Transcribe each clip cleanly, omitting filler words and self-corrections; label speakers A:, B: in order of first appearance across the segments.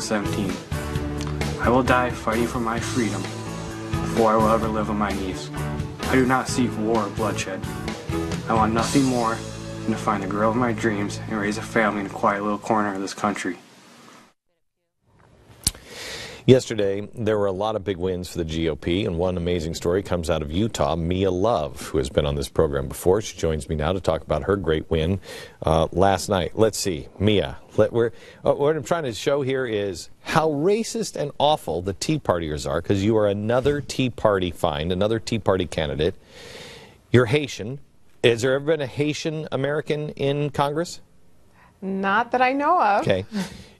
A: 17. I will die fighting for my freedom before I will ever live on my knees. I do not seek war or bloodshed. I want nothing more than to find the girl of my dreams and raise a family in a quiet little corner of this country.
B: Yesterday, there were a lot of big wins for the GOP, and one amazing story comes out of Utah. Mia Love, who has been on this program before, she joins me now to talk about her great win last night. Let's see, Mia, what I'm trying to show here is how racist and awful the Tea Partiers are, because you are another Tea Party find, another Tea Party candidate. You're Haitian. Has there ever been a Haitian American in Congress?
C: Not that I know of.
B: Okay.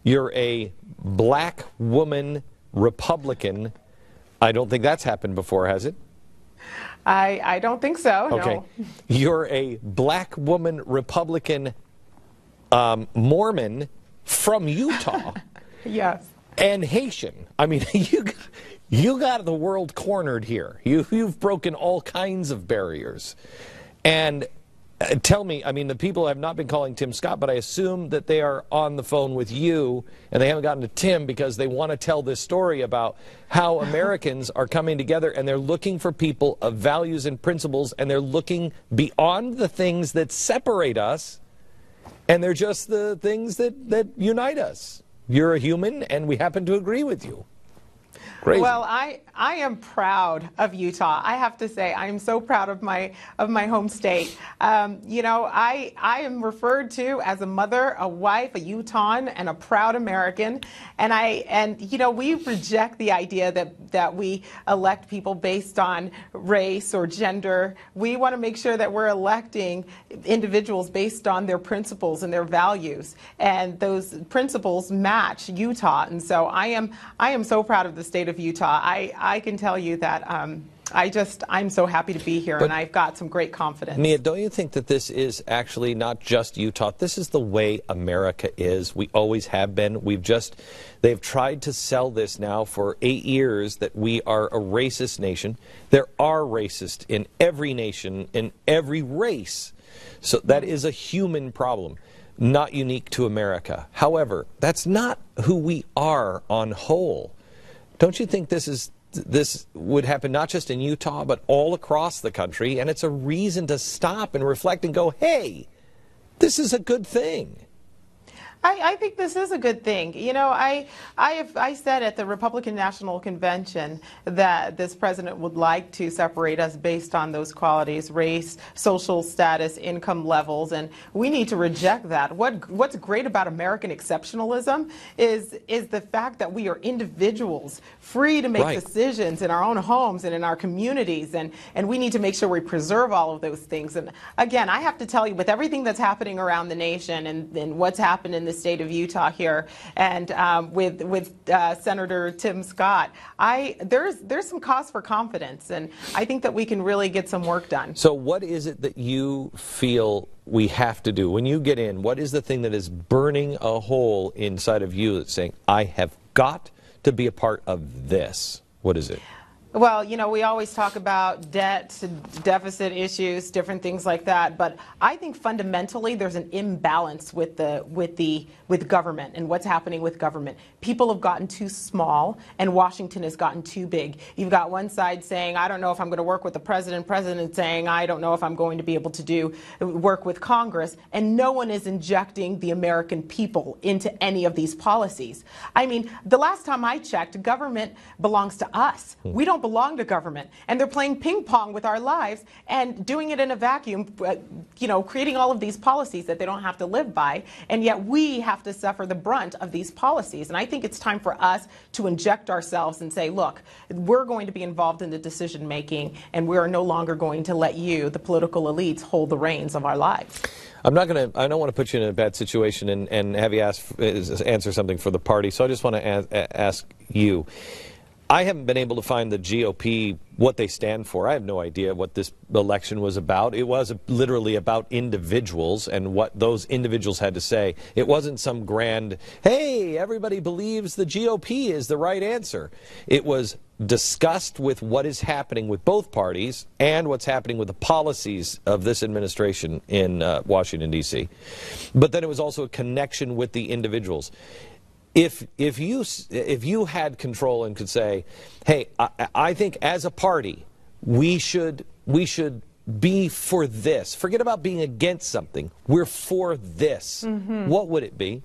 B: You're a black woman Republican. I don't think that's happened before, has it?
C: I don't think so,
B: okay.
C: No.
B: You're a black woman Republican Mormon from Utah.
C: Yes.
B: And Haitian. I mean, you got the world cornered here. You've broken all kinds of barriers. And tell me, I mean, the people have not been calling Tim Scott, but I assume that they are on the phone with you, and they haven't gotten to Tim because they want to tell this story about how Americans are coming together, and they're looking for people of values and principles, and they're looking beyond the things that separate us, and they're just the things that unite us. You're a human, and we happen to agree with you. Crazy.
C: Well, I am proud of Utah. I have to say, I am so proud of my home state. You know, I am referred to as a mother, a wife, a Utahn, and a proud American. And you know, we reject the idea that we elect people based on race or gender. We want to make sure that we're electing individuals based on their principles and their values, and those principles match Utah. And so I am so proud of the state of Utah. I can tell you that I'm so happy to be here, and I've got some great confidence.
B: Mia, don't you think that this is actually not just Utah? This is the way America is. We always have been. They've tried to sell this now for 8 years that we are a racist nation. There are racists in every nation, in every race. So that is a human problem, not unique to America. However, that's not who we are on whole. Don't you think this would happen not just in Utah, but all across the country? And it's a reason to stop and reflect and go, hey, this is a good thing.
C: I think this is a good thing. You know, I said at the Republican National Convention that this president would like to separate us based on those qualities: race, social status, income levels, and we need to reject that. What's great about American exceptionalism is the fact that we are individuals, free to make decisions in our own homes and in our communities, and we need to make sure we preserve all of those things. And again, I have to tell you, with everything that's happening around the nation and what's happened in the state of Utah here, and with Senator Tim Scott, there's some cause for confidence, and I think that we can really get some work done.
B: So what is it that you feel we have to do? When you get in, what is the thing that is burning a hole inside of you that's saying, I have got to be a part of this? What is it?
C: Well, you know, we always talk about debt, deficit issues, different things like that. But I think fundamentally there's an imbalance with government and what's happening with government. People have gotten too small, and Washington has gotten too big. You've got one side saying, I don't know if I'm going to work with the president saying, I don't know if I'm going to be able to work with Congress, and no one is injecting the American people into any of these policies. I mean, the last time I checked, government belongs to us. We don't belong to government, and they're playing ping pong with our lives and doing it in a vacuum, you know, creating all of these policies that they don't have to live by, and yet we have to suffer the brunt of these policies. And I think it's time for us to inject ourselves and say, look, we're going to be involved in the decision making, and we are no longer going to let you, the political elites, hold the reins of our lives.
B: I don't want to put you in a bad situation and have you answer something for the party, so I just want to ask you. I haven't been able to find the GOP, what they stand for. I have no idea what this election was about. It was literally about individuals and what those individuals had to say. It wasn't some grand, hey, everybody believes the GOP is the right answer. It was discussed with what is happening with both parties and what's happening with the policies of this administration in Washington, D.C. But then it was also a connection with the individuals. if you had control and could say, hey, I think as a party we should be for this. Forget about being against something. We're for this. What would it be?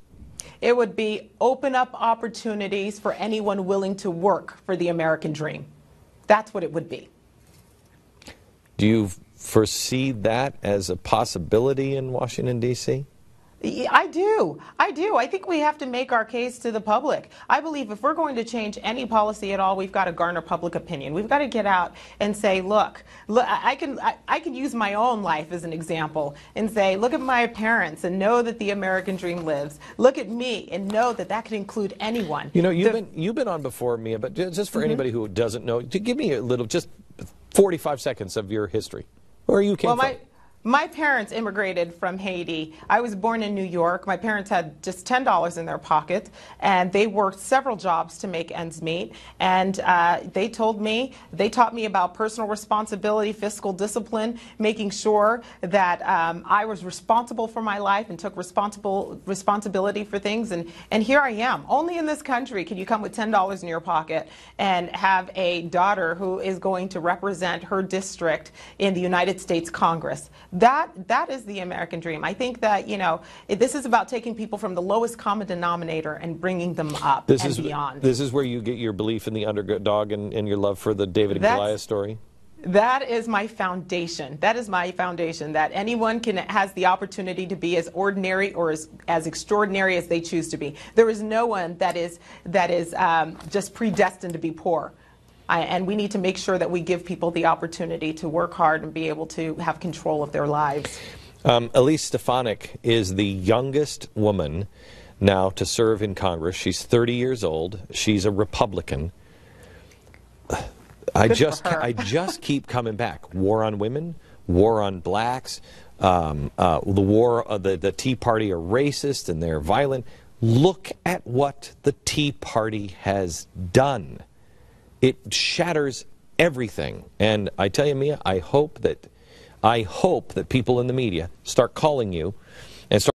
C: It would be open up opportunities for anyone willing to work for the American dream. That's what it would be.
B: Do you foresee that as a possibility in Washington, D.C.?
C: I do. I think we have to make our case to the public. I believe if we're going to change any policy at all, we've got to garner public opinion. We've got to get out and say, look, I can use my own life as an example and say, look at my parents and know that the American dream lives. Look at me and know that that can include anyone.
B: You know, you've been on before, Mia, but just for anybody who doesn't know, to give me a little, just 45 seconds of your history, where you came from.
C: My parents immigrated from Haiti. I was born in New York. My parents had just $10 in their pocket, and they worked several jobs to make ends meet. And they taught me about personal responsibility, fiscal discipline, making sure that I was responsible for my life and took responsibility for things. And here I am. Only in this country can you come with $10 in your pocket and have a daughter who is going to represent her district in the United States Congress. That is the American dream. I think that, you know, this is about taking people from the lowest common denominator and bringing them up beyond.
B: This is where you get your belief in the underdog and your love for the David and Goliath story?
C: That is my foundation. That is my foundation, that anyone has the opportunity to be as ordinary or as extraordinary as they choose to be. There is no one that is just predestined to be poor. And we need to make sure that we give people the opportunity to work hard and be able to have control of their lives.
B: Elise Stefanik is the youngest woman now to serve in Congress. She's 30 years old. She's a Republican. I just keep coming back. War on women, war on blacks, the Tea Party are racist and they're violent. Look at what the Tea Party has done. It shatters everything. And I tell you, Mia, I hope that people in the media start calling you and start